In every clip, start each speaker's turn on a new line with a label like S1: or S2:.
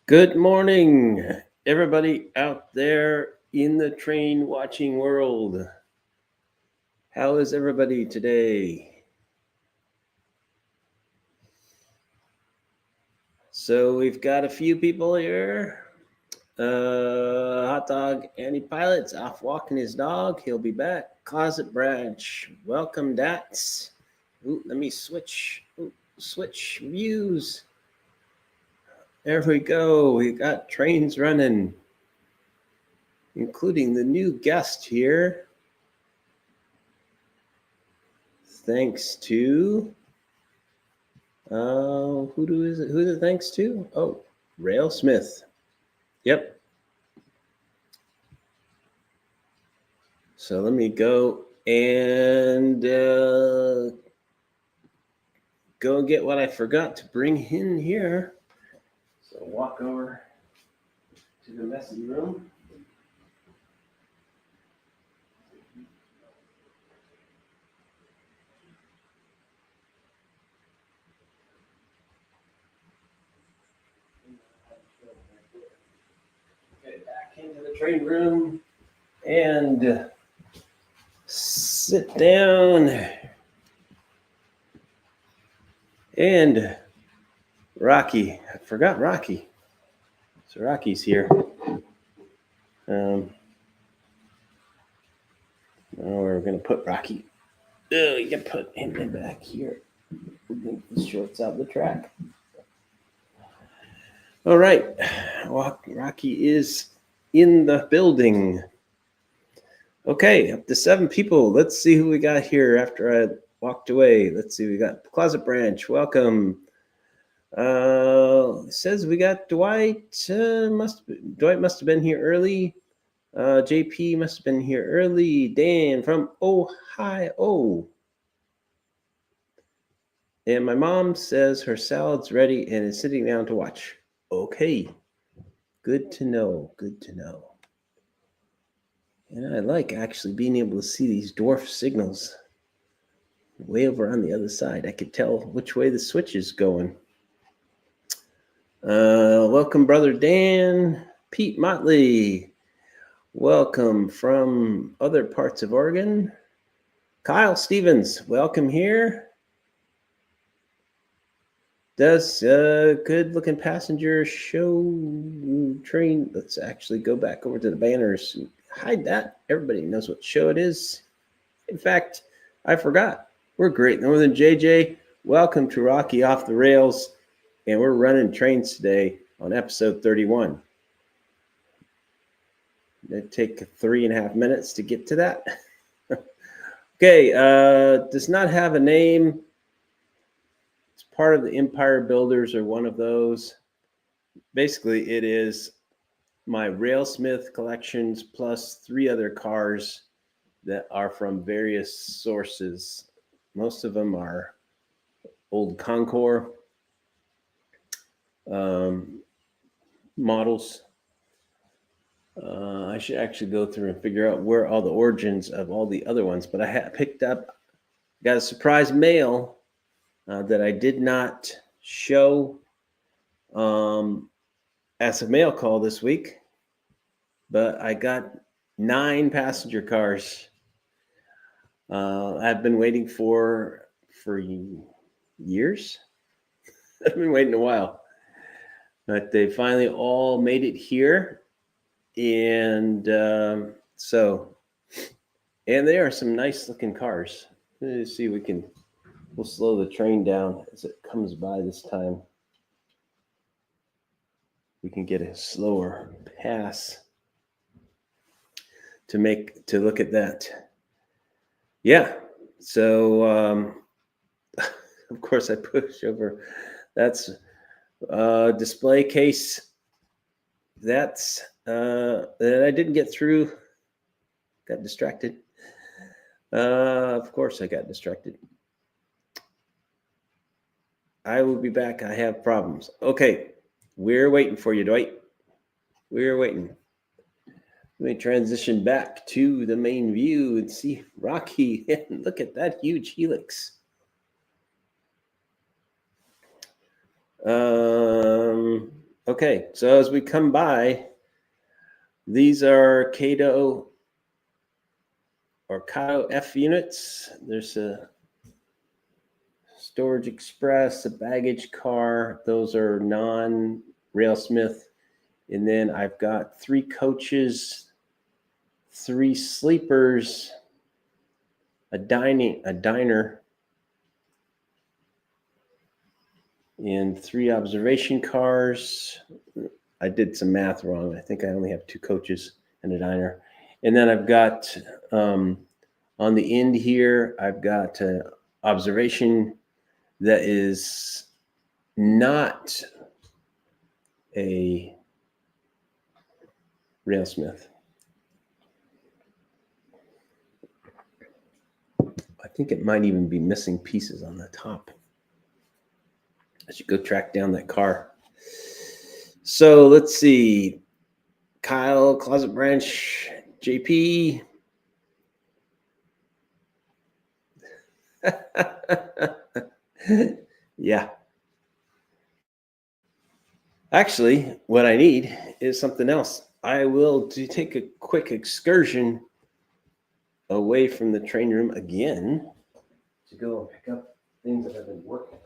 S1: Good morning, everybody out there in the train watching world. How is everybody today? So we've got a few people here. Hot Dog Andy Pilot's off walking his dog. He'll be back. Closet Branch, welcome, Dats. Ooh, let me switch. Switch views. There we go. We got trains running, including the new guest here. Thanks to who is it thanks to? Oh, Rail Smith. Yep. So let me go and go get what I forgot to bring in here. So walk over to the messy room. Okay, back into the train room and sit down. And Rocky. I forgot Rocky. So Rocky's here. We're going to put Rocky. Oh, you can put him in back here. This shorts out the track. All right. Rocky is in the building. Okay, up to 7 people. Let's see who we got here after I walked away. Let's see. We got Closet Branch. Welcome. Says we got Dwight. Dwight must have been here early. JP must have been here early. Dan from Ohio. And my mom says her salad's ready and is sitting down to watch. Okay. Good to know. Good to know. And I like actually being able to see these dwarf signals way over on the other side. I could tell which way the switch is going. Welcome, Brother Dan. Pete Motley. Welcome from other parts of Oregon. Kyle Stevens, welcome here. Does good looking passenger show train? Let's actually go back over to the banners and hide that. Everybody knows what show it is. In fact, I forgot. We're Great Northern JJ. Welcome to Rocky Off the Rails. And we're running trains today on episode 31. It'd take 3.5 minutes to get to that. Okay, does not have a name. It's part of the Empire Builders or one of those. Basically, it is my Railsmith collections plus 3 other cars that are from various sources. Most of them are old Concours models. I should actually go through and figure out where all the origins of all the other ones, but I got a surprise mail that I did not show as a mail call this week, but I got 9 passenger cars. I've been waiting for years. I've been waiting a while, but they finally all made it here. And and they are some nice looking cars. Let's see, we'll slow the train down as it comes by this time. We can get a slower pass to look at that. Yeah. So of course I push over. That's display case. That's that I didn't get through. Got distracted. Of course I got distracted. I will be back. I have problems. Okay. We're waiting for you, Dwight. We're waiting. Let me transition back to the main view and see Rocky. Look at that huge helix. Okay, Okay, so as we come by, these are Kato or Kato F units. There's a Storage Express, a baggage car. Those are non-Railsmith. And then I've got 3 coaches, 3 sleepers, a diner, and 3 observation cars. I did some math wrong. I think I only have 2 coaches and a diner. And then I've got on the end here, I've got an observation that is not a Railsmith. I think it might even be missing pieces on the top. I should go track down that car. So let's see. Kyle, Closet Branch, JP. Yeah. Actually, what I need is something else. I will take a quick excursion away from the train room again to go and pick up things that I've been working on.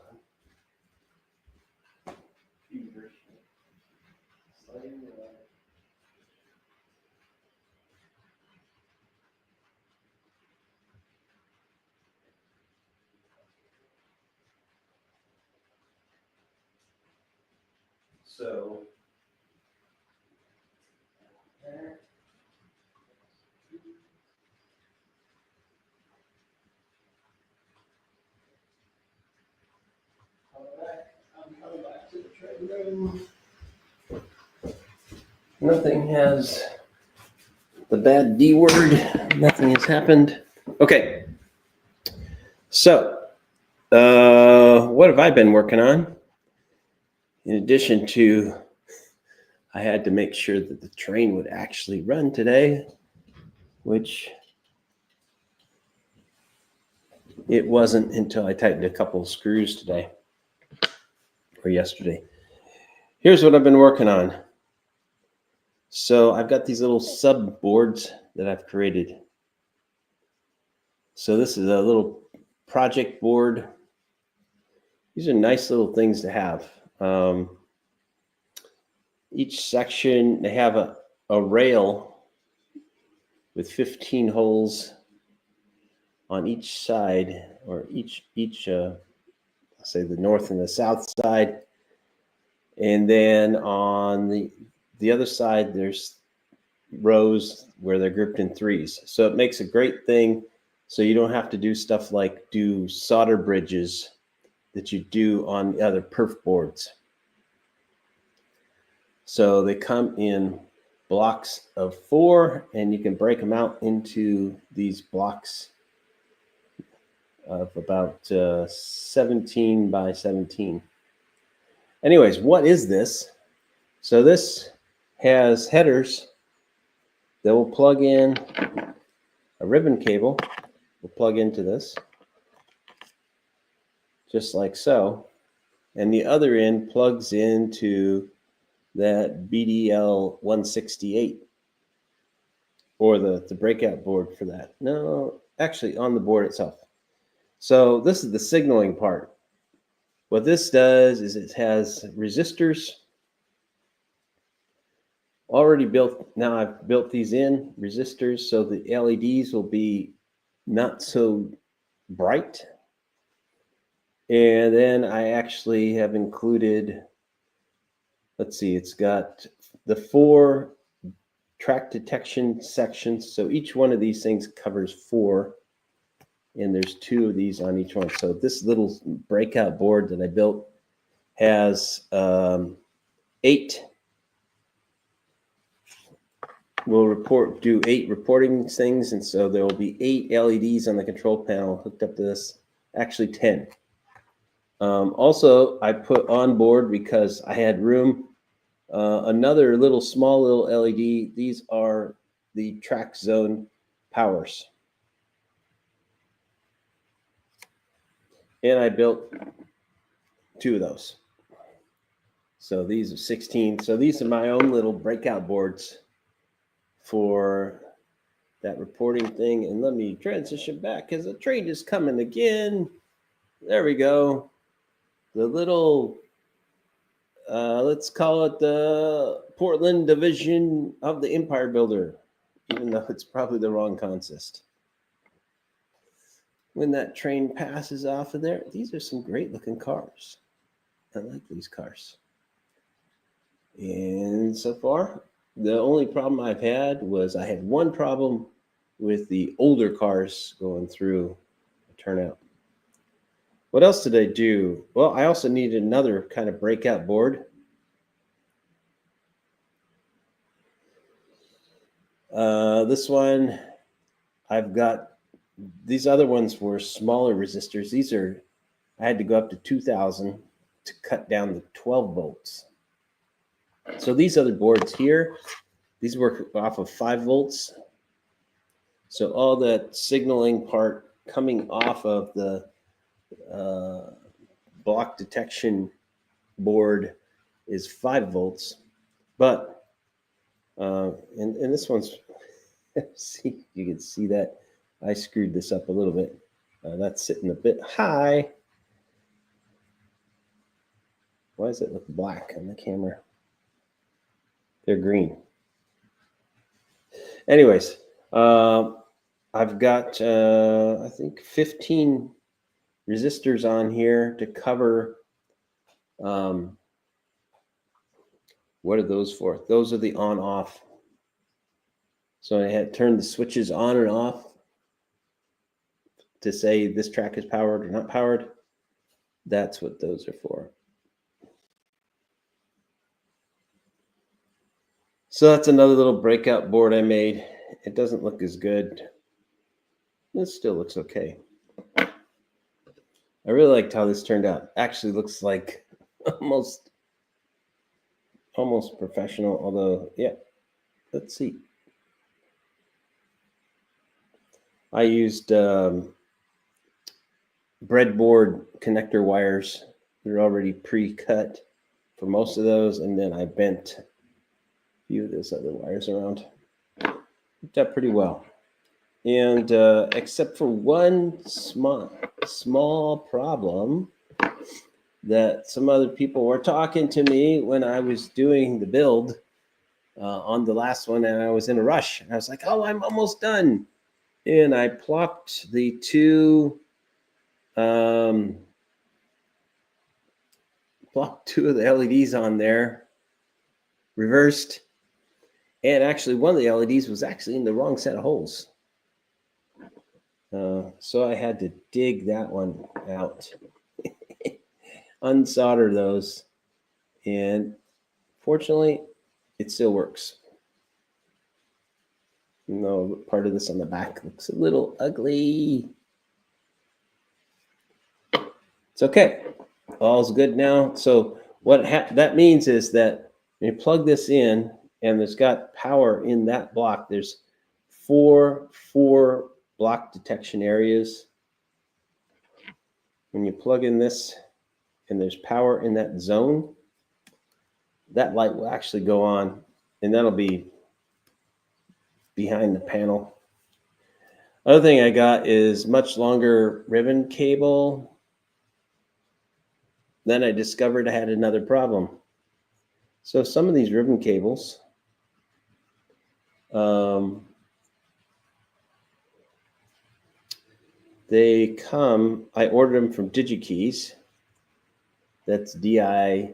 S1: So I'm coming back to the train room. Nothing has the bad D word. Nothing has happened. Okay. So, what have I been working on? In addition to, I had to make sure that the train would actually run today, which it wasn't until I tightened a couple of screws today or yesterday. Here's what I've been working on. So I've got these little sub boards that I've created. So this is a little project board. These are nice little things to have. Each section, they have a rail with 15 holes on each side, or each say the north and the south side. And then on the other side, there's rows where they're grouped in 3s. So it makes a great thing. So you don't have to do stuff like do solder bridges that you do on the other perf boards. So they come in blocks of 4, and you can break them out into these blocks of about 17 by 17. Anyways, what is this? So this has headers that will plug in a ribbon cable. Will plug into this, just like so. And the other end plugs into that BDL 168, or the breakout board for that. No, actually on the board itself. So this is the signaling part. What this does is it has resistors already built. Now I've built these in resistors so the LEDs will be not so bright. And then I actually have included, let's see, it's got the 4 track detection sections. So each one of these things covers 4, and there's 2 of these on each one. So this little breakout board that I built has 8. We'll do 8 reporting things, and so there will be 8 LEDs on the control panel hooked up to this. Actually 10. Also, I put on board, because I had room, another small little LED. These are the track zone powers. And I built 2 of those. So these are 16. So these are my own little breakout boards for that reporting thing. And let me transition back because the train is coming again. There we go. The little, let's call it the Portland division of the Empire Builder, even though it's probably the wrong consist. When that train passes off of there, these are some great looking cars. I like these cars. And so far, the only problem I've had was I had one problem with the older cars going through the turnout. What else did I do? Well, I also needed another kind of breakout board. This one, I've got, these other ones were smaller resistors. These are, I had to go up to 2,000 to cut down the 12 volts. So these other boards here, these work off of 5 volts. So all that signaling part coming off of the block detection board is 5 volts. But, and this one's, see, you can see that I screwed this up a little bit. That's sitting a bit high. Why does it look black on the camera? They're green. Anyways, I've got, I think, 15 resistors on here to cover. What are those for? Those are the on-off. So I had turned the switches on and off to say this track is powered or not powered. That's what those are for. So that's another little breakout board I made. It doesn't look as good. It still looks okay. I really liked how this turned out. Actually looks like almost professional, although, yeah, let's see. I used breadboard connector wires. They're already pre-cut for most of those, and then I bent a few of those other wires around. Worked out pretty well. And except for one small problem that some other people were talking to me when I was doing the build on the last one, and I was in a rush. And I was like, oh, I'm almost done. And I plopped the two of the LEDs on there, reversed. And actually, one of the LEDs was actually in the wrong set of holes. So I had to dig that one out, unsolder those, and fortunately, it still works. No, part of this on the back looks a little ugly. It's okay. All's good now. So what that means is that when you plug this in and there's got power in that block, there's four block detection areas. When you plug in this and there's power in that zone, that light will actually go on, and that'll be behind the panel. Other thing I got is much longer ribbon cable. Then I discovered I had another problem. So some of these ribbon cables, they come, I ordered them from DigiKeys. That's DIGIKEYS.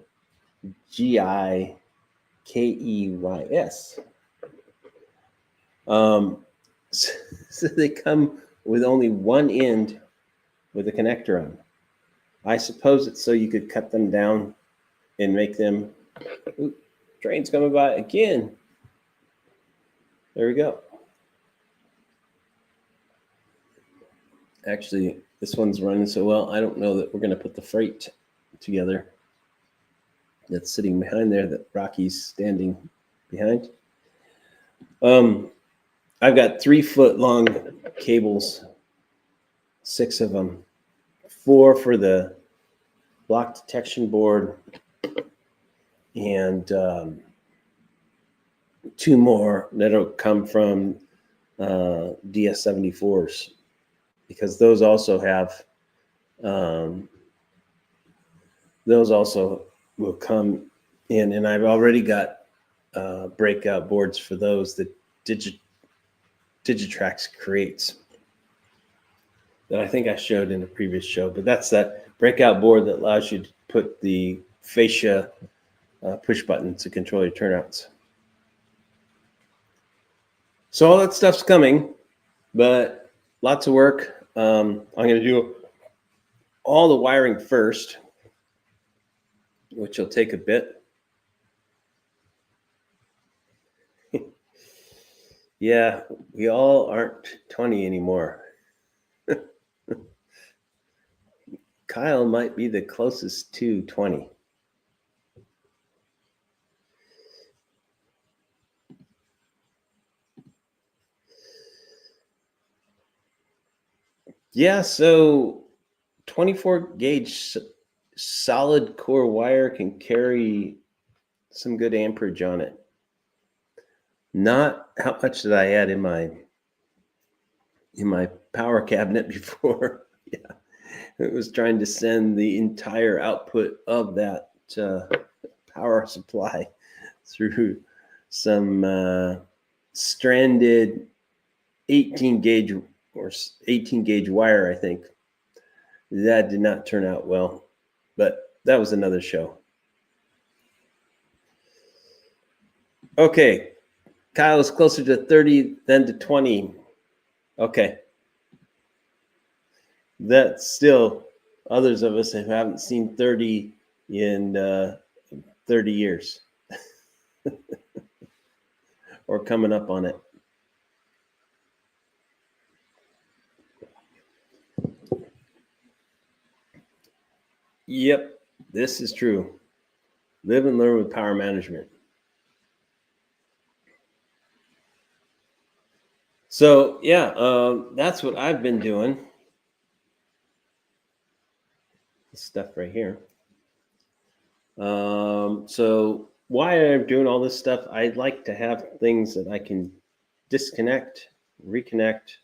S1: So they come with only one end with a connector on. I suppose it's so you could cut them down and make them. Ooh, train's coming by again. There we go. Actually, this one's running so well, I don't know that we're going to put the freight together that's sitting behind there that Rocky's standing behind. I've got 3-foot long cables, 6 of them, 4 for the block detection board, and 2 more that'll come from DS74s, because those also have those also will come in, and I've already got breakout boards for those that Digitrax creates that I think I showed in a previous show. But that's that breakout board that allows you to put the fascia push button to control your turnouts. So all that stuff's coming, but lots of work. I'm going to do all the wiring first, which will take a bit. Yeah, we all aren't 20 anymore. Kyle might be the closest to 20. Yeah, so 24 gauge solid core wire can carry some good amperage on it. Not how much did I add in my power cabinet before. Yeah, it was trying to send the entire output of that power supply through some stranded 18 gauge or 18 gauge wire, I think. That did not turn out well, but that was another show. Okay, Kyle is closer to 30 than to 20. Okay. That's still, others of us haven't seen 30 in 30 years or coming up on it. Yep, this is true. Live and learn with power management. So yeah, that's what I've been doing. This stuff right here. So why I'm doing all this stuff, I'd like to have things that I can disconnect, reconnect.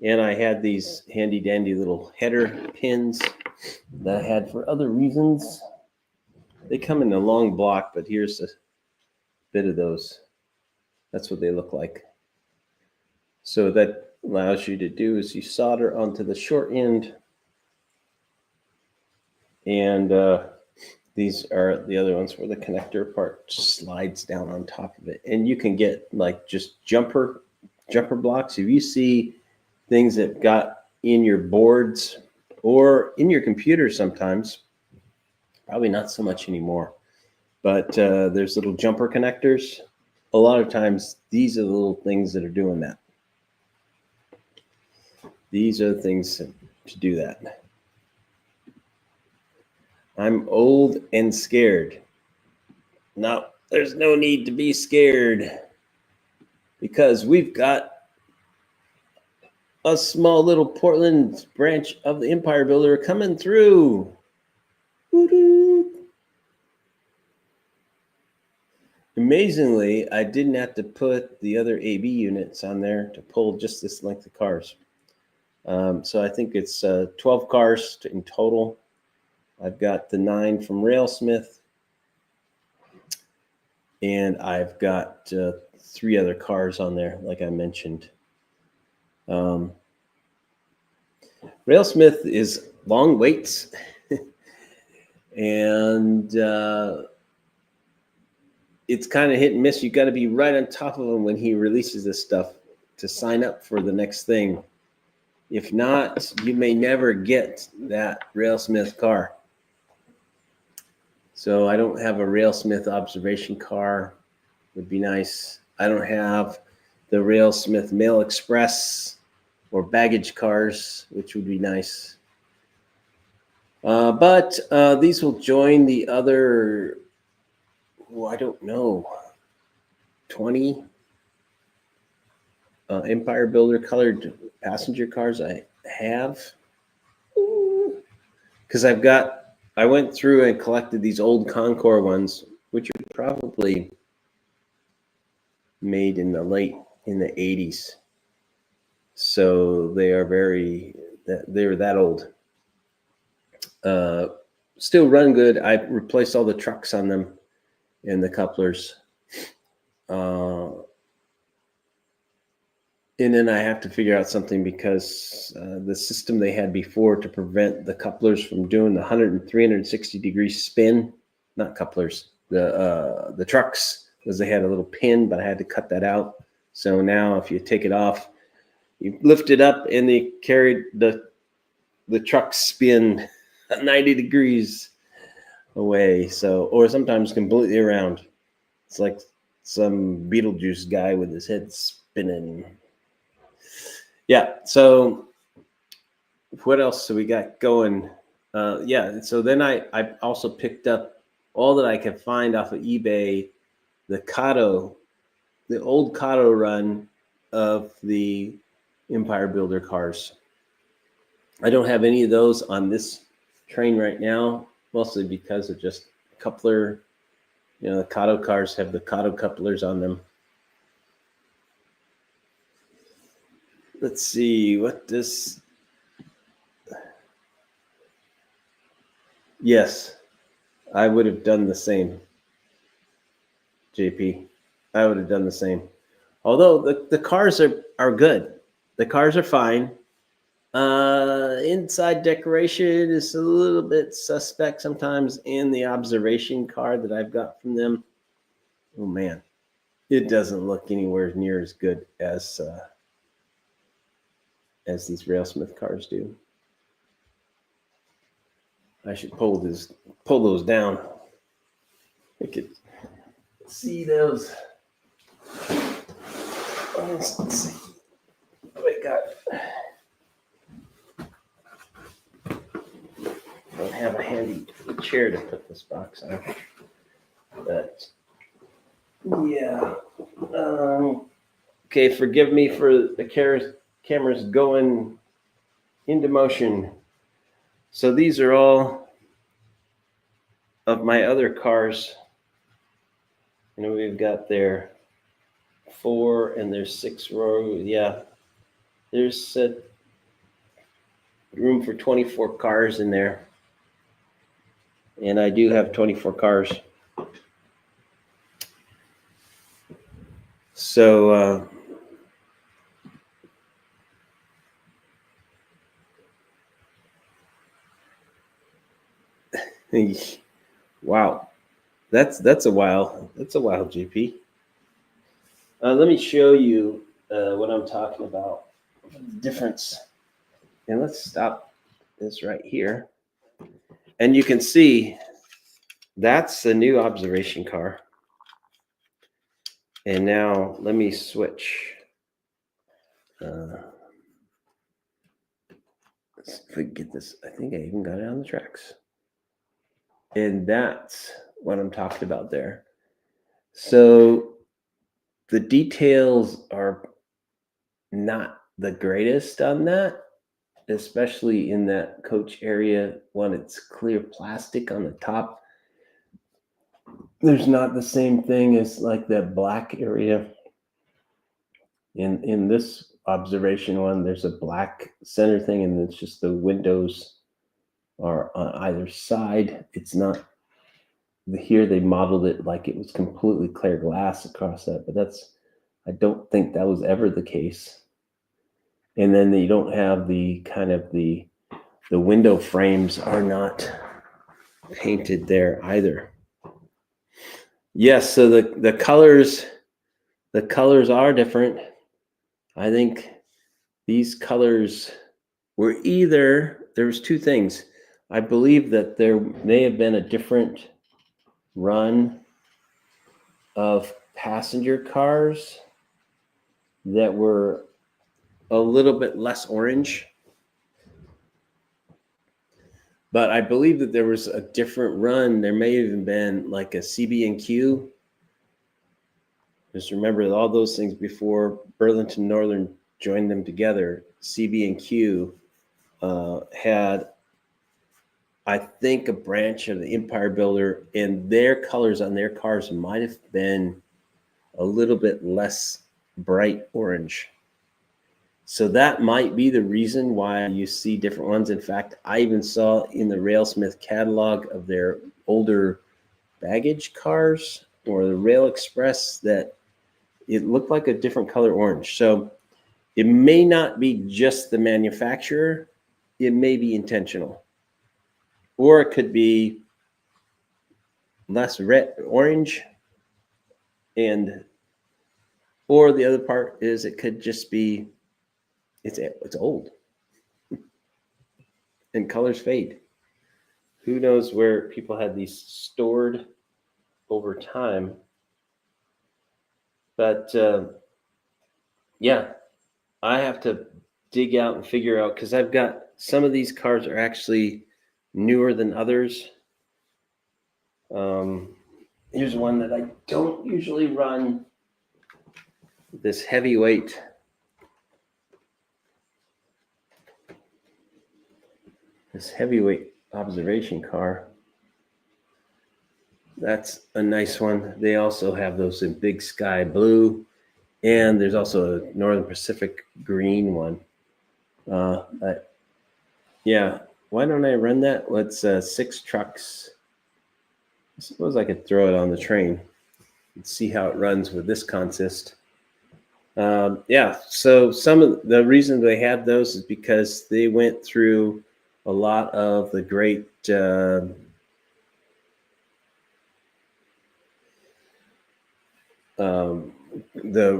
S1: And I had these handy dandy little header pins that I had for other reasons. They come in a long block, but here's a bit of those. That's what they look like. So that allows you to do is you solder onto the short end, and these are the other ones where the connector part slides down on top of it, and you can get like just jumper blocks. If you see things that got in your boards or in your computer sometimes, probably not so much anymore, but there's little jumper connectors. A lot of times these are the little things that are doing that. These are the things to do that. I'm old and scared. No, there's no need to be scared, because we've got a small little Portland branch of the Empire Builder coming through. Woo-doo. Amazingly, I didn't have to put the other AB units on there to pull just this length of cars. So I think it's 12 cars in total. I've got the 9 from Railsmith, and I've got 3 other cars on there, like I mentioned. Railsmith is long waits, and it's kind of hit and miss. You got to be right on top of him when he releases this stuff to sign up for the next thing. If not, you may never get that Railsmith car. So I don't have a Railsmith observation car. Would be nice. I don't have the Railsmith Mail Express or baggage cars, which would be nice. But these will join the other, I don't know, 20 Empire Builder colored passenger cars I have. Because I went through and collected these old Concours ones which are probably made in the 80s. So they're that old. Still run good. I replaced all the trucks on them and the couplers. And then I have to figure out something because the system they had before to prevent the couplers from doing the 360 degree spin, not couplers, the trucks, because they had a little pin, but I had to cut that out. So now if you take it off, you lift it up and they carried the truck spin 90 degrees away. So, or sometimes completely around. It's like some Beetlejuice guy with his head spinning. Yeah. So what else do we got going? So then I also picked up all that I could find off of eBay, the old Kato run of the Empire Builder cars. I don't have any of those on this train right now, mostly because of just coupler. The Kato cars have the Kato couplers on them. Let's see what this. Yes, I would have done the same, JP. I would have done the same. Although the cars are good. The cars are fine. Inside decoration is a little bit suspect sometimes in the observation card that I've got from them. Oh man, it doesn't look anywhere near as good as these Railsmith cars do. I should pull those down. I could see those. Let's see. What I got. I don't have a handy chair to put this box on. But yeah. Okay, forgive me for the cameras going into motion. So these are all of my other cars. We've got there 4 and there's 6 rows. Yeah, there's room for 24 cars in there. And I do have 24 cars. So wow, that's a while. That's a while, GP. Let me show you what I'm talking about. The difference. And let's stop this right here. And you can see that's the new observation car. And now let me switch. Let's see if we can get this. I think I even got it on the tracks. And that's what I'm talking about there. So the details are not the greatest on that, especially in that coach area when it's clear plastic on the top. There's not the same thing as like that black area. In this observation one, there's a black center thing, and it's just the windows are on either side. It's not here. They modeled it like it was completely clear glass across that, but I don't think that was ever the case. And then you don't have the kind of the window frames are not painted there either. Yes, so the colors are different. I think these colors were there was 2 things. I believe that there may have been a different run of passenger cars that were a little bit less orange. But I believe that there was a different run. There may have even been like a CB&Q. Just remember all those things before Burlington Northern joined them together. CB&Q had, I think a branch of the Empire Builder, and their colors on their cars might have been a little bit less bright orange. So that might be the reason why you see different ones. In fact, I even saw in the Railsmith catalog of their older baggage cars or the Rail Express that it looked like a different color orange. So it may not be just the manufacturer, it may be intentional. Or it could be less red, orange, and or the other part is it could just be it's old and colors fade. Who knows where people had these stored over time? But yeah, I have to dig out and figure out because I've got some of these cars are actually newer than others. Here's one that I don't usually run. This heavyweight observation car. That's a nice one. They also have those in big sky blue, and there's also a Northern Pacific green one. Yeah, why don't I run that? Let's 6 trucks. I suppose I could throw it on the train and see how it runs with this consist. Yeah, so some of the reason they had those is because they went through a lot of the great the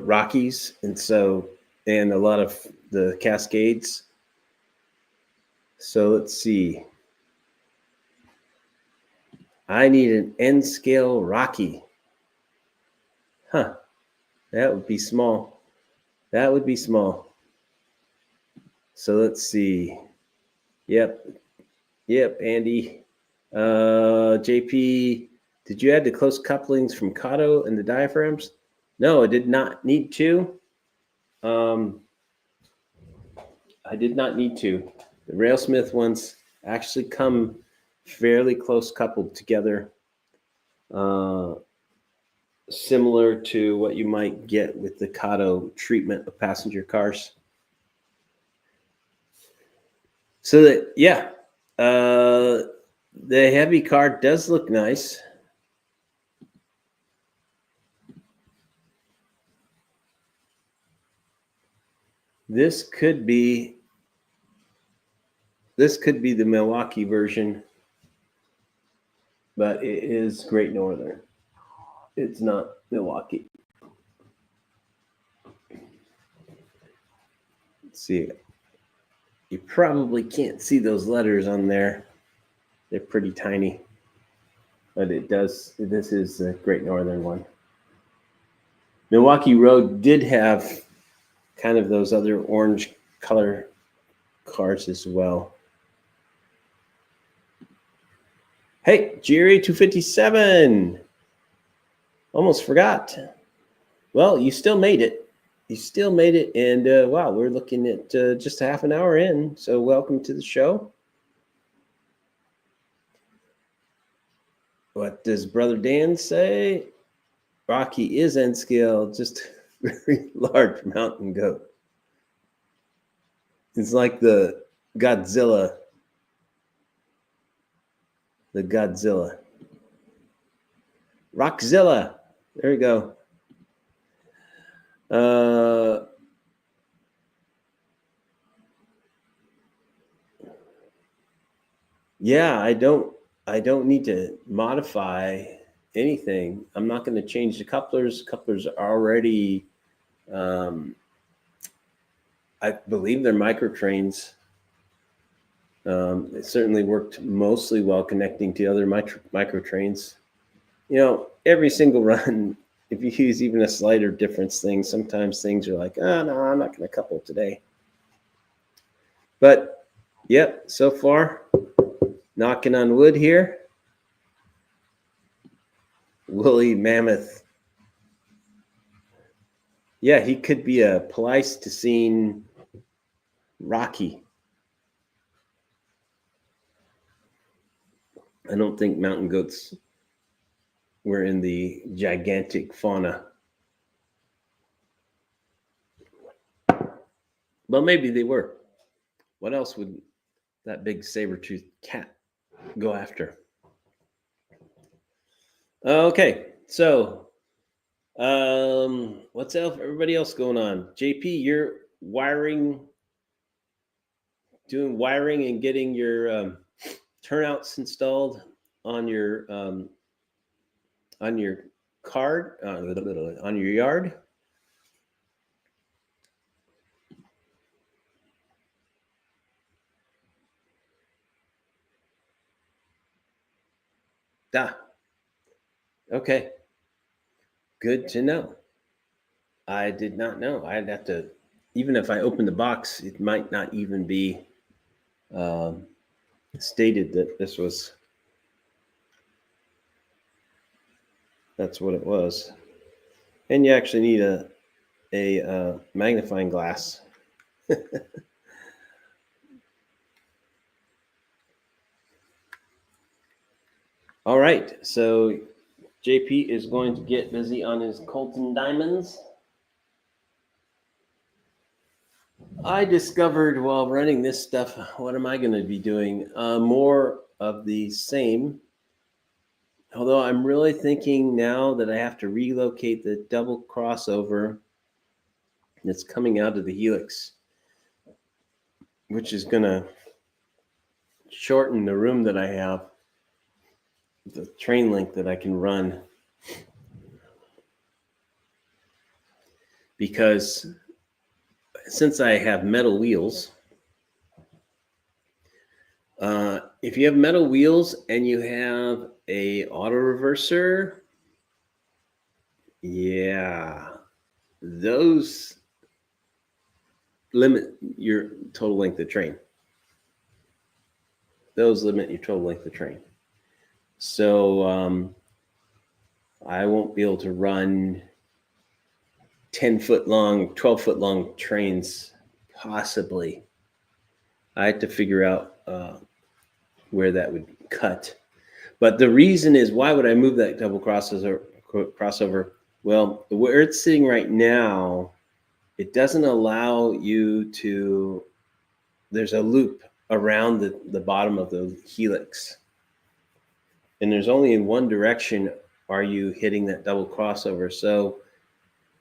S1: Rockies, and a lot of the Cascades. So let's see. I need an N scale Rocky. Huh. That would be small. That would be small. So let's see. Yep, Andy. JP, did you add the close couplings from Kato and the diaphragms? No, I did not need to. I did not need to. The Railsmith ones actually come fairly close coupled together, similar to what you might get with the Kato treatment of passenger cars. So that, yeah, the heavy car does look nice. This could be the Milwaukee version, but it is Great Northern. It's not Milwaukee. Let's see. You probably can't see those letters on there. They're pretty tiny, but it does. This is the Great Northern one. Milwaukee Road did have kind of those other orange color cars as well. Hey, GRA 257. Almost forgot. Well, you still made it. And wow, we're looking at just a half an hour in. So welcome to the show. What does Brother Dan say? Rocky is N scale, just very large mountain goat. It's like the Godzilla. The Godzilla. Rockzilla. There we go. Yeah, I don't need to modify anything. I'm not going to change the couplers. Couplers are already, I believe they're microtrains. It certainly worked mostly while connecting to other microtrains. You know, every single run, if you use even a slighter difference thing, sometimes things are like, oh, no, I'm not going to couple today. But, yep, so far, knocking on wood here. Woolly mammoth. Yeah, he could be a Pleistocene Rocky. I don't think mountain goats were in the gigantic fauna. Well, maybe they were. What else would that big saber-toothed cat go after? Okay, so what's else? Everybody else going on? JP, you're doing wiring and getting your turnouts installed on your card on your yard. Okay. Good to know. I did not know. I'd have to, even if I open the box, it might not even be stated that that's what it was. And you actually need a magnifying glass. All right, so JP is going to get busy on his Colton diamonds. I discovered while running this stuff, what am I going to be doing? More of the same. Although I'm really thinking now that I have to relocate the double crossover that's coming out of the helix, which is going to shorten the room that I have, the train length that I can run. Because since I have metal wheels, if you have metal wheels and you have a auto reverser, yeah, those limit your total length of train. Those limit your total length of train. So I won't be able to run 10-foot long, 12-foot long trains, possibly. I had to figure out where that would cut. But the reason is, why would I move that double crossover? Well, where it's sitting right now, it doesn't allow you to, there's a loop around the bottom of the helix. And there's only in one direction are you hitting that double crossover. So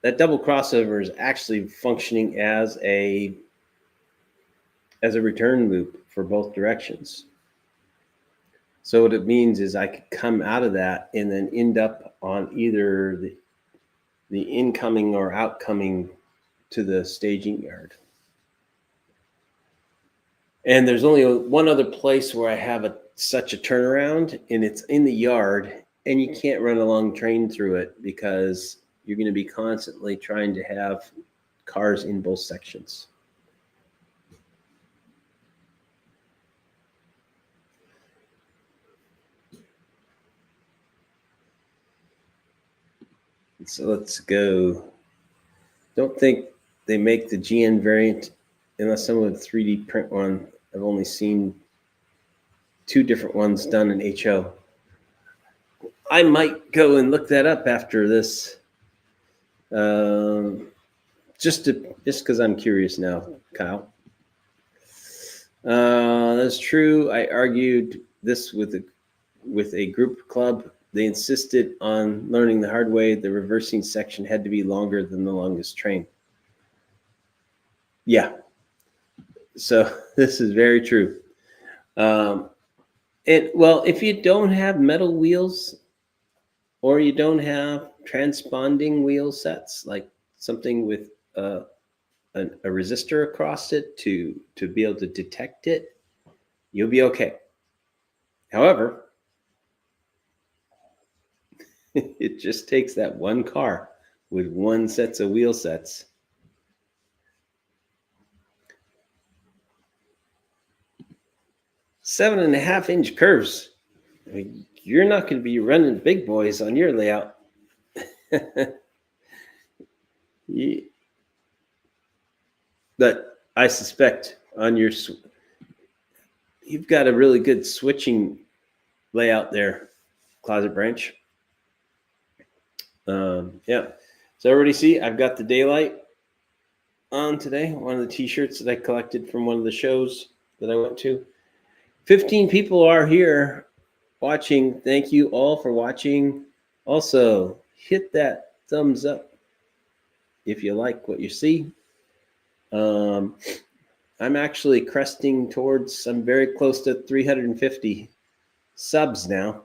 S1: that double crossover is actually functioning as a return loop for both directions. So what it means is I could come out of that and then end up on either the incoming or outcoming to the staging yard. And there's only one other place where I have such a turnaround, and it's in the yard, and you can't run a long train through it because you're going to be constantly trying to have cars in both sections. So let's go. Don't think they make the GN variant unless someone would 3D print one. I've only seen 2 different ones done in HO. I might go and look that up after this. Just because I'm curious now, Kyle. That's true. I argued this with a group club. They insisted on learning the hard way. The reversing section had to be longer than the longest train. Yeah. So this is very true. If you don't have metal wheels, or you don't have transponding wheel sets, like something with a resistor across it to be able to detect it, you'll be okay. However, it just takes that one car with one sets of wheel sets. Seven 7.5-inch curves. I mean, you're not going to be running big boys on your layout. But I suspect on your, you've got a really good switching layout there, Closet Branch. Yeah. So everybody see, I've got the daylight on today. One of the t-shirts that I collected from one of the shows that I went to. 15 people are here watching. Thank you all for watching. Also, hit that thumbs up if you like what you see. I'm actually cresting towards, I'm very close to 350 subs now.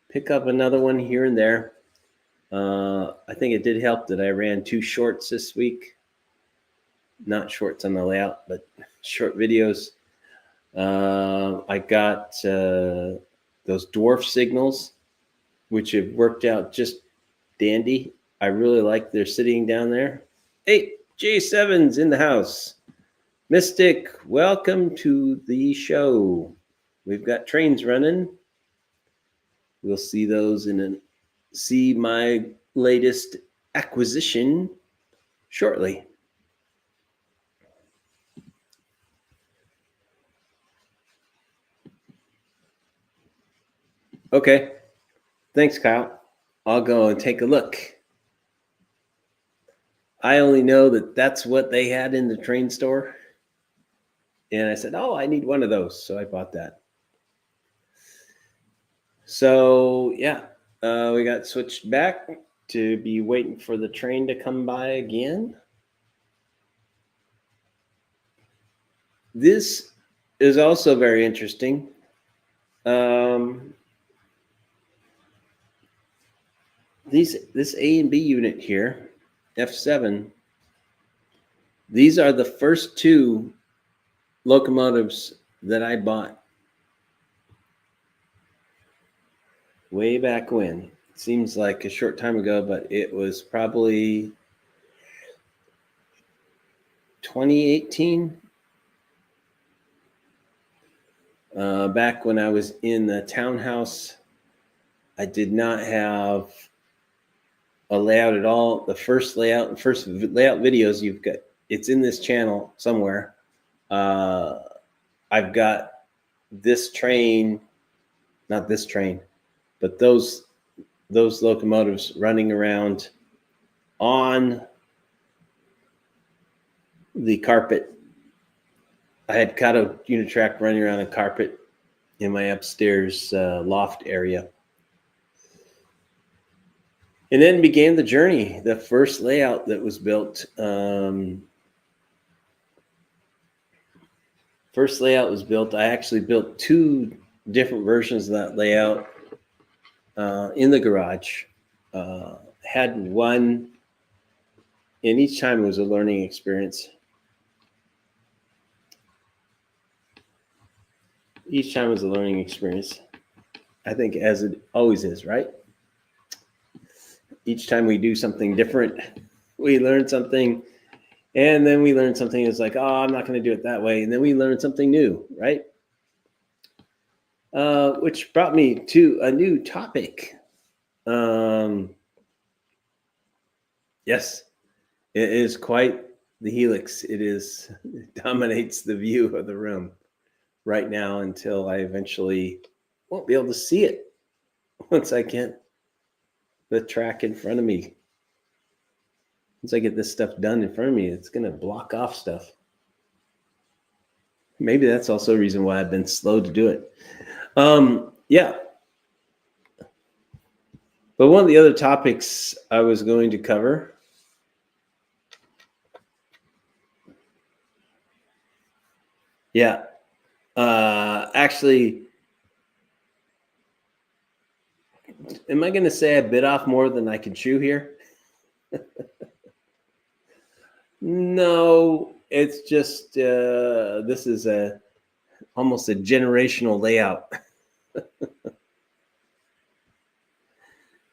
S1: Pick up another one here and there. I think it did help that I ran 2 shorts this week. Not shorts on the layout, but short videos. I got those dwarf signals, which have worked out just dandy. I really like their sitting down there. Hey, J7's in the house. Mystic, welcome to the show. We've got trains running. We'll see those see my latest acquisition shortly. Okay. Thanks, Kyle. I'll go and take a look. I only know that that's what they had in the train store. And I said, oh, I need one of those. So I bought that. So, yeah, we got switched back to be waiting for the train to come by again. This is also very interesting. This A and B unit here, F7, these are the first 2 locomotives that I bought way back when. It seems like a short time ago, but it was probably 2018. Back when I was in the townhouse, I did not have a layout at all. The first layout videos you've got, it's in this channel somewhere. I've got this train, not this train, but those locomotives running around on the carpet. I had Kato Unitrack running around a carpet in my upstairs loft area. And then began the journey. The first layout that was built, I actually built 2 different versions of that layout in the garage. Had one, and each time it was a learning experience. I think, as it always is, right? Each time we do something different, we learn something, and then we learn something that's like, oh, I'm not going to do it that way. And then we learn something new, right? Which brought me to a new topic. Yes, it is quite the helix. It dominates the view of the room right now until I eventually won't be able to see it once I get the track in front of me. Once I get this stuff done in front of me, it's going to block off stuff. Maybe that's also a reason why I've been slow to do it. Yeah. But one of the other topics I was going to cover actually, am I going to say I bit off more than I can chew here? No, it's just this is almost a generational layout.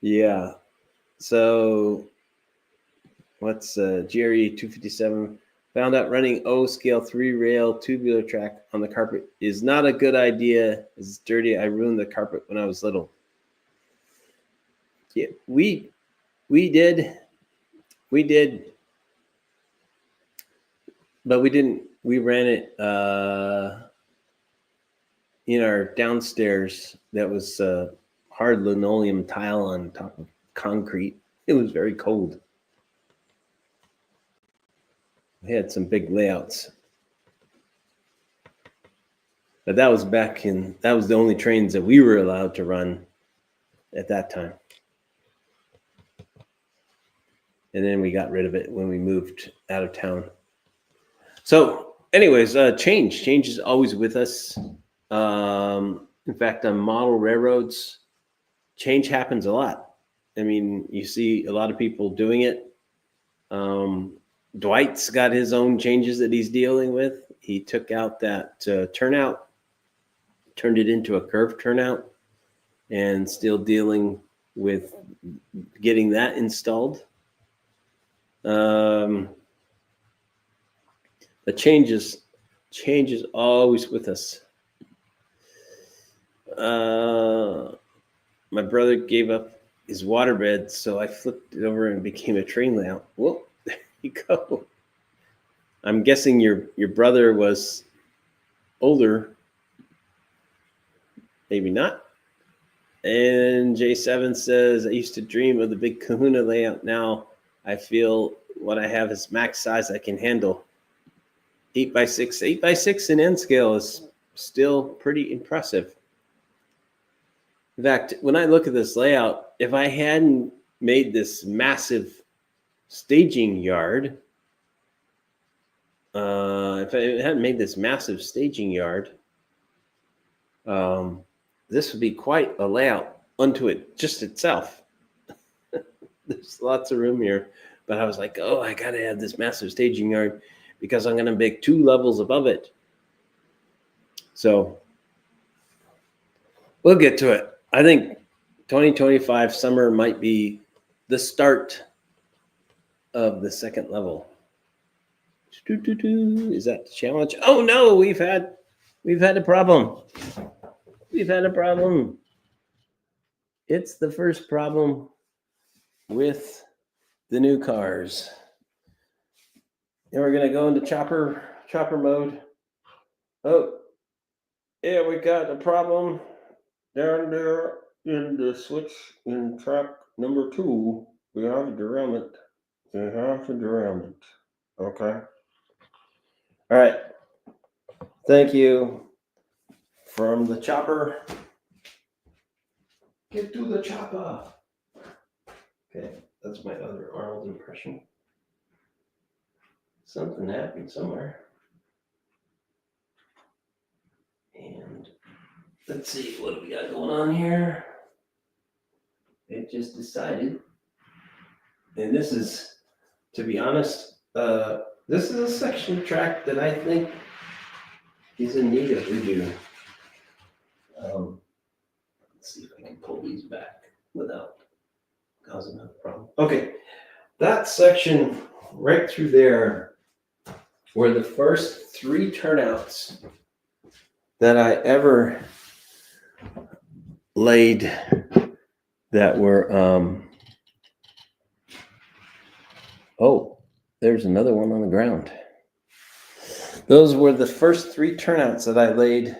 S1: Yeah. So what's GRE 257 found out running O scale 3 rail tubular track on the carpet is not a good idea. It's dirty. I ruined the carpet when I was little. Yeah, we did, but we didn't. We ran it. in our downstairs that was hard linoleum tile on top of concrete. It was very cold. We had some big layouts. But that was that was the only trains that we were allowed to run at that time. And then we got rid of it when we moved out of town. So anyways, change is always with us. In fact, on model railroads, change happens a lot. I mean, you see a lot of people doing it. Dwight's got his own changes that he's dealing with. He took out that turnout, turned it into a curved turnout, and still dealing with getting that installed. But change is always with us. My brother gave up his waterbed, so I flipped it over and became a train layout. Well, there you go. I'm guessing your brother was older. Maybe not. And J7 says, I used to dream of the big kahuna layout. Now I feel what I have is max size I can handle. 8x6. 8x6 in N scale is still pretty impressive. In fact, when I look at this layout, if I hadn't made this massive staging yard, this would be quite a layout unto it, just itself. There's lots of room here, but I was like, oh, I got to have this massive staging yard because I'm going to make 2 levels above it. So we'll get to it. I think 2025 summer might be the start of the second level. Is that the challenge? Oh no, we've had a problem. We've had a problem. It's the first problem with the new cars. And we're gonna go into chopper mode. Oh, yeah, we got a problem down there in the switch in track number 2. We have a derailment. Okay. All right. Thank you. From the chopper. Get to the chopper. Okay, that's my other Arnold impression. Something happened somewhere. And let's see, what do we got going on here? It just decided. And this is, to be honest, this is a section track that I think is in need of redo. Let's see if I can pull these back without causing a problem. Okay, that section right through there were the first 3 turnouts that I ever laid that were, oh, there's another one on the ground. Those were the first 3 turnouts that I laid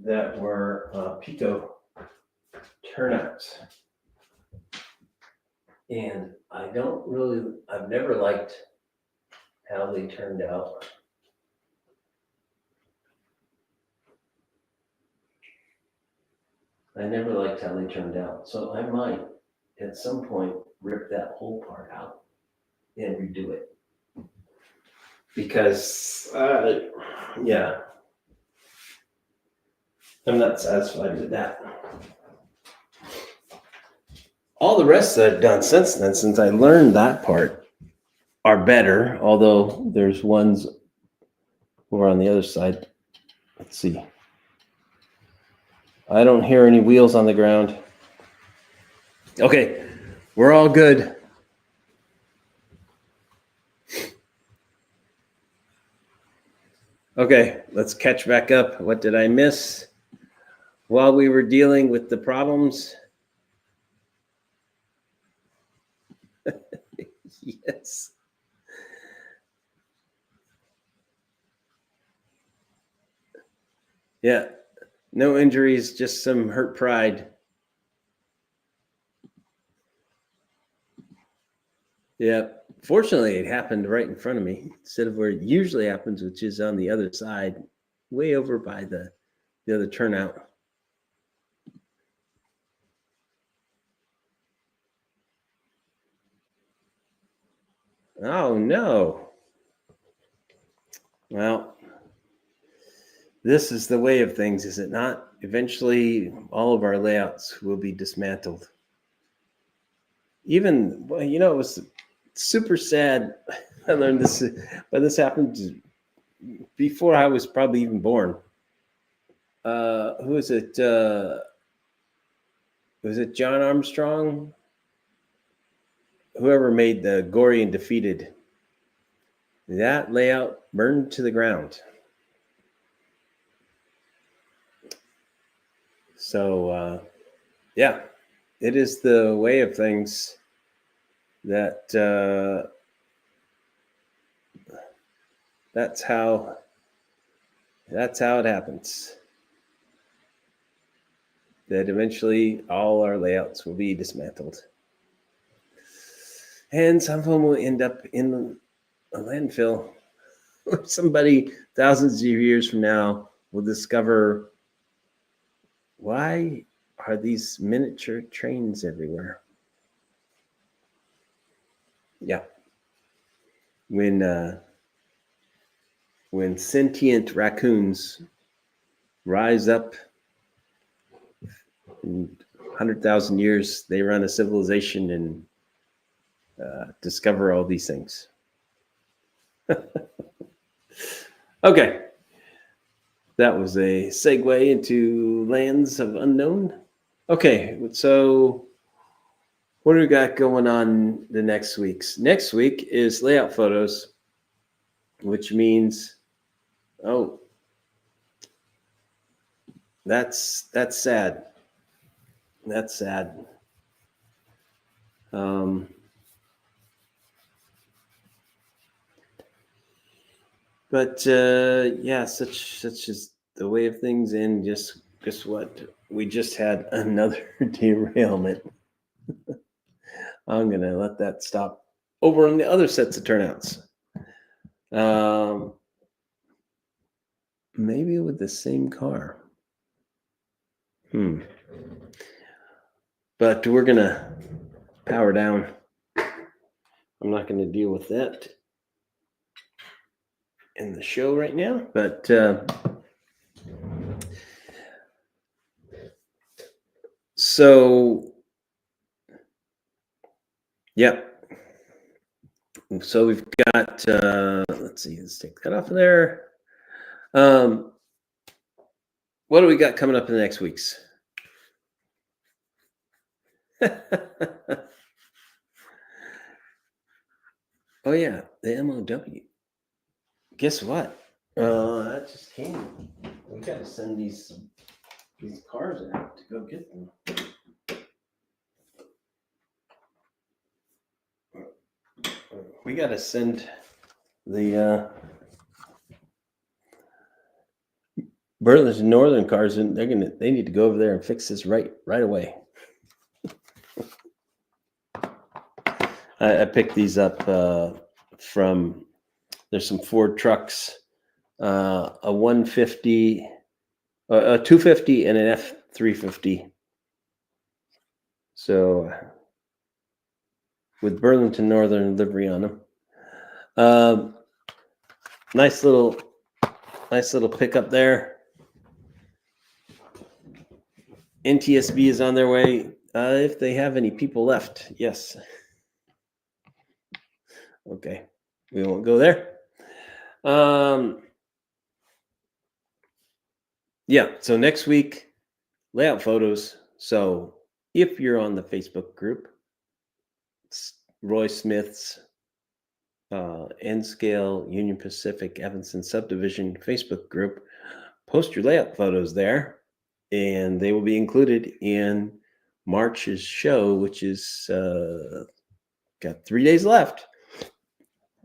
S1: that were Pico turnouts. And I've never liked how they turned out. So I might, at some point, rip that whole part out and redo it. Because, yeah, I'm not satisfied with that. All the rest that I've done since then, since I learned that part, are better, although there's ones over on the other side. Let's see. I don't hear any wheels on the ground. Okay, we're all good. Okay, let's catch back up. What did I miss while we were dealing with the problems? Yes. Yeah. No injuries, just some hurt pride. Yeah. Fortunately, it happened right in front of me instead of where it usually happens, which is on the other side, way over by the other turnout. Oh, no. Well, this is the way of things, is it not? Eventually, all of our layouts will be dismantled. Even, well, it was super sad. I learned this, but this happened before I was probably even born. Who is it? Was it John Armstrong? Whoever made the Gory and Defeated. That layout burned to the ground. So, yeah, it is the way of things that that's how it happens. That eventually all our layouts will be dismantled. And some of them will end up in a landfill. Somebody thousands of years from now will discover, why are these miniature trains everywhere? Yeah. When sentient raccoons rise up in 100,000 years, they run a civilization and discover all these things. Okay. That was a segue into lands of unknown. Okay, so what do we got going on the next weeks? Next week is layout photos, which means, oh, that's sad. That's sad. But yeah, such is the way of things. And guess what? We just had another derailment. I'm gonna let that stop over on the other sets of turnouts. Maybe with the same car. But we're gonna power down. I'm not gonna deal with that in the show right now, but so yeah. So we've got let's see, let's take that off of there. What do we got coming up in the next weeks? Oh yeah, the MOW. Guess what? That just came. We got to send these cars out to go get them. We got to send the Burlington Northern cars in. They need to go over there and fix this right away. I picked these up from. There's some Ford trucks, a 150, a 250, and an F350. So with Burlington Northern livery on them. Nice little pickup there. NTSB is on their way. If they have any people left, yes. Okay, we won't go there. Yeah, so next week, layout photos. So if you're on the Facebook group, Roy Smith's N-Scale Union Pacific Evanston Subdivision Facebook group, post your layout photos there, and they will be included in March's show, which is got 3 days left.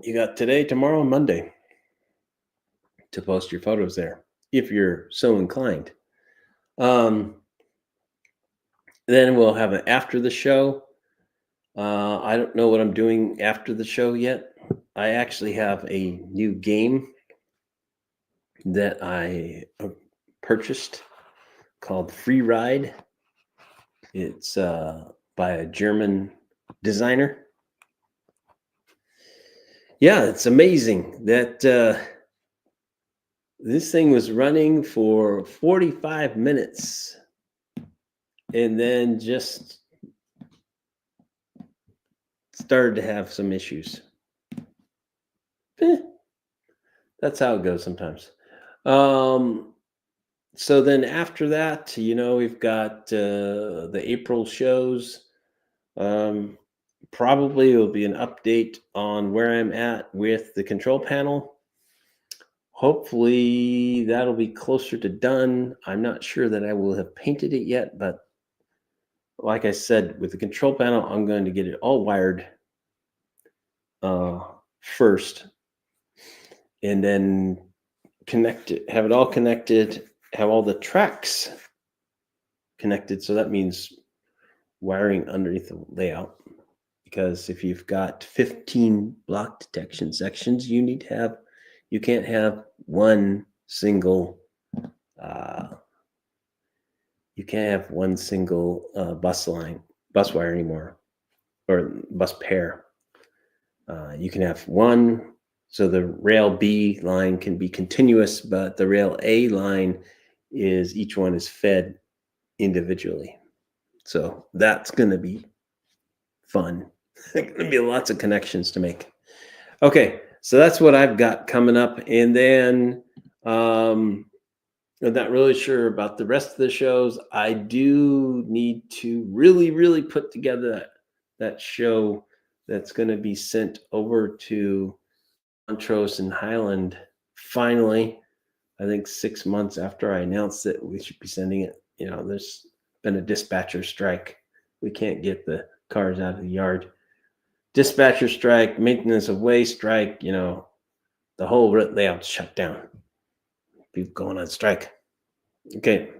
S1: You got today, tomorrow, and Monday to post your photos there. if you're so inclined. Then we'll have an after the show. I don't know what I'm doing after the show yet. I actually have a new game that I purchased called Free Ride. It's by a German designer. Yeah, it's amazing that this thing was running for 45 minutes and then just started to have some issues. That's how it goes sometimes. So then after that, we've got the April shows. Probably will be an update on where I'm at with the control panel. Hopefully that'll be closer to done. I'm not sure that I will have painted it yet, but like I said, with the control panel, I'm going to get it all wired first, and then connect it, have it all connected, have all the tracks connected. So that means wiring underneath the layout, because if you've got 15 block detection sections, you can't have one single bus wire anymore, or bus pair. You can have one, so the rail B line can be continuous, but the rail A line each one is fed individually. So that's going to be fun. There's going to be lots of connections to make. Okay, so that's what I've got coming up. And then I'm not really sure about the rest of the shows. I do need to really, really put together that show that's going to be sent over to Montrose and Highland. Finally, I think 6 months after I announced it, we should be sending it. There's been a dispatcher strike. We can't get the cars out of the yard. Dispatcher strike, maintenance of way strike, the whole layout's shut down. People going on strike. Okay.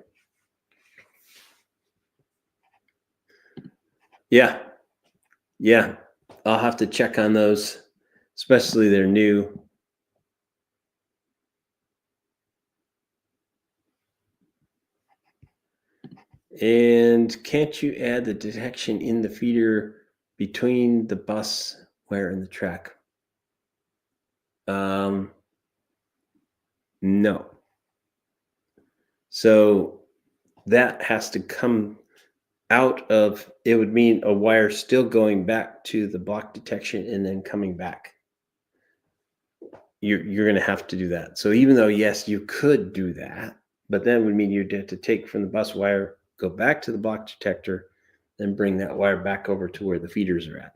S1: Yeah. I'll have to check on those, especially they're new. And can't you add the detection in the feeder between the bus wire and the track? No. So that has to come out of, it would mean a wire still going back to the block detection and then coming back. You're going to have to do that. So even though, yes, you could do that, but that would mean you'd have to take from the bus wire, go back to the block detector, then bring that wire back over to where the feeders are at.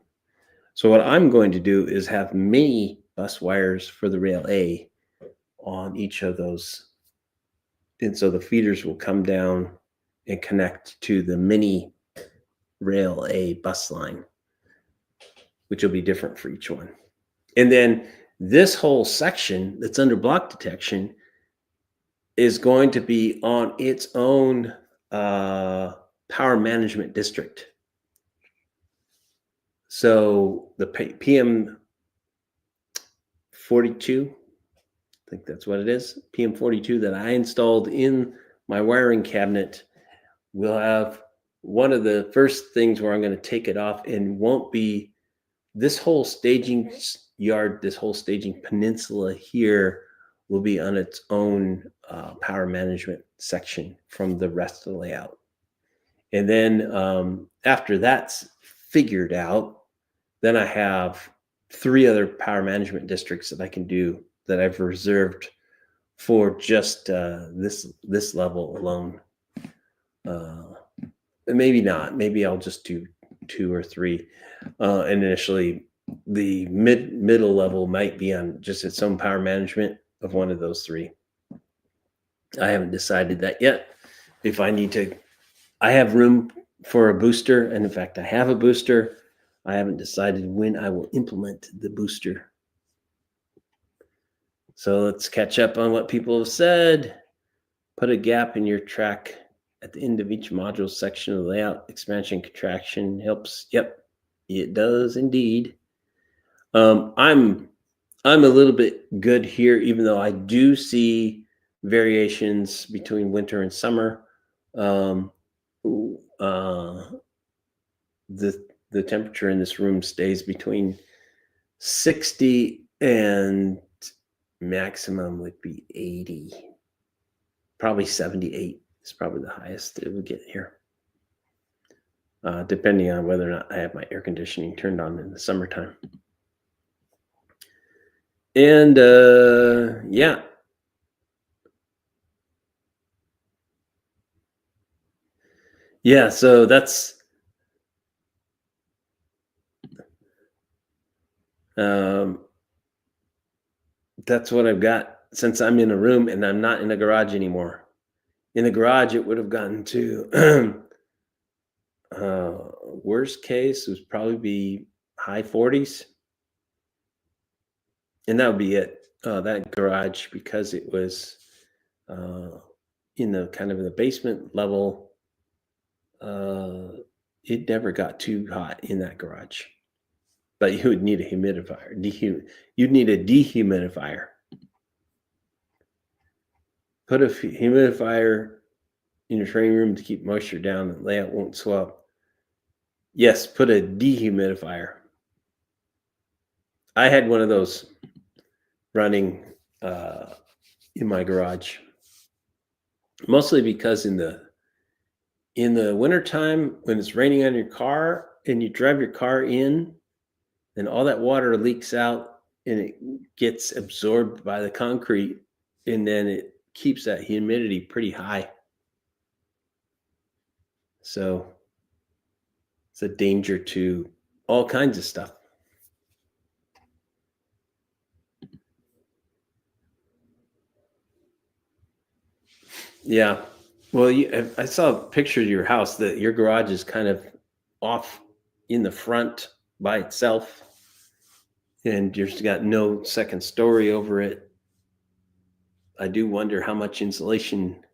S1: So what I'm going to do is have mini bus wires for the rail A on each of those. And so the feeders will come down and connect to the mini rail A bus line, which will be different for each one. And then this whole section that's under block detection is going to be on its own power management district. So the PM 42, I think that's what it is, PM 42 that I installed in my wiring cabinet will have one of the first things where I'm going to take it off, and won't be this whole staging yard, this whole staging peninsula here will be on its own power management section from the rest of the layout. And then after that's figured out, then I have 3 other power management districts that I can do that I've reserved for just this level alone. Maybe not. Maybe I'll just do 2 or 3. And initially, the middle level might be on just its own power management of one of those 3. I haven't decided that yet. If I need to, I have room for a booster, and in fact, I have a booster. I haven't decided when I will implement the booster. So let's catch up on what people have said. Put a gap in your track at the end of each module section of the layout. Expansion, contraction helps. Yep, it does indeed. I'm a little bit good here, even though I do see variations between winter and summer. The temperature in this room stays between 60 and maximum would be 80. Probably 78 is probably the highest it would get here, depending on whether or not I have my air conditioning turned on in the summertime. And yeah. Yeah, so that's what I've got since I'm in a room and I'm not in a garage anymore. In the garage, it would have gotten to worst case would probably be high 40s. And that would be it. That garage, because it was in the kind of the basement level, it never got too hot in that garage. But you would need a humidifier. You'd need a dehumidifier. Put a humidifier in your training room to keep moisture down and layout won't swell up. Yes, put a dehumidifier. I had one of those running in my garage, mostly because in the wintertime, when it's raining on your car and you drive your car in, and all that water leaks out and it gets absorbed by the concrete, and then it keeps that humidity pretty high. So it's a danger to all kinds of stuff. Yeah. Well, I saw a picture of your house that your garage is kind of off in the front by itself, and you've got no second story over it. I do wonder how much insulation,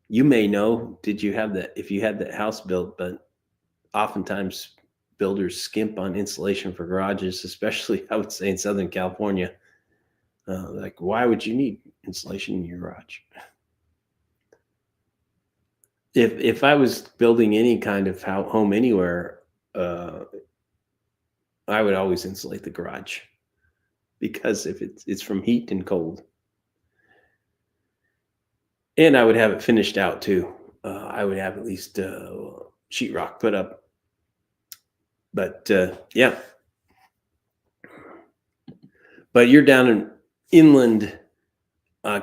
S1: you may know, did you have that if you had that house built, but oftentimes builders skimp on insulation for garages, especially I would say in Southern California. Like, why would you need insulation in your garage? If I was building any kind of home anywhere, I would always insulate the garage, because if it's from heat and cold. And I would have it finished out too. I would have at least sheetrock put up. But yeah. But you're down in inland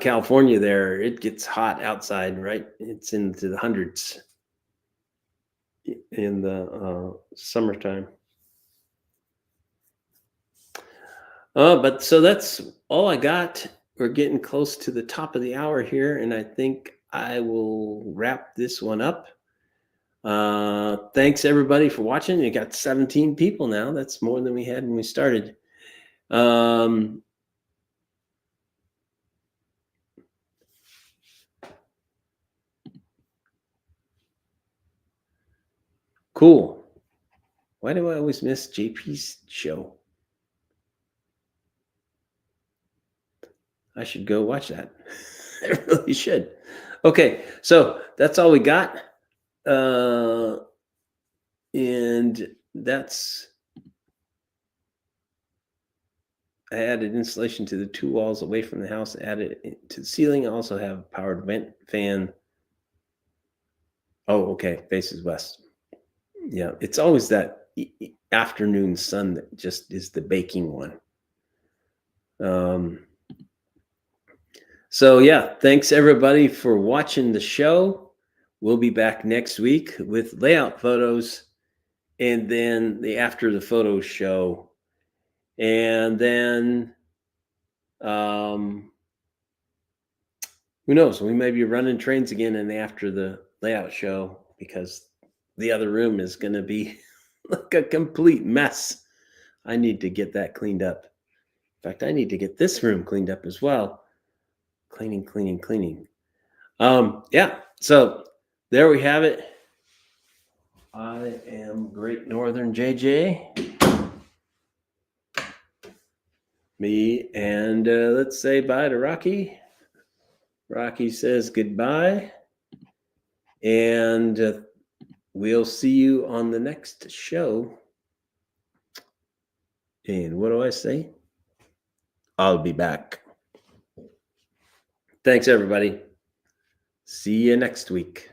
S1: California there. It gets hot outside, right? It's into the hundreds in the summertime. But so that's all I got. We're getting close to the top of the hour here, and I think I will wrap this one up. Thanks everybody for watching. You got 17 people now. That's more than we had when we started. Cool. Why do I always miss JP's show? I should go watch that. I really should. Okay, so that's all we got. And that's, I added insulation to the two walls away from the house, added it to the ceiling. I also have a powered vent fan. Oh, okay, faces west. Yeah, it's always that afternoon sun that just is the baking one. So yeah, thanks everybody for watching the show. We'll be back next week with layout photos, and then the after the photos show, and then who knows, we may be running trains again in the after the layout show, because the other room is going to be like a complete mess. I need to get that cleaned up. In fact, I need to get this room cleaned up as well. Cleaning. Yeah. So there we have it. I am Great Northern JJ. Me and let's say bye to Rocky. Rocky says goodbye. And we'll see you on the next show. And what do I say? I'll be back. Thanks, everybody. See you next week.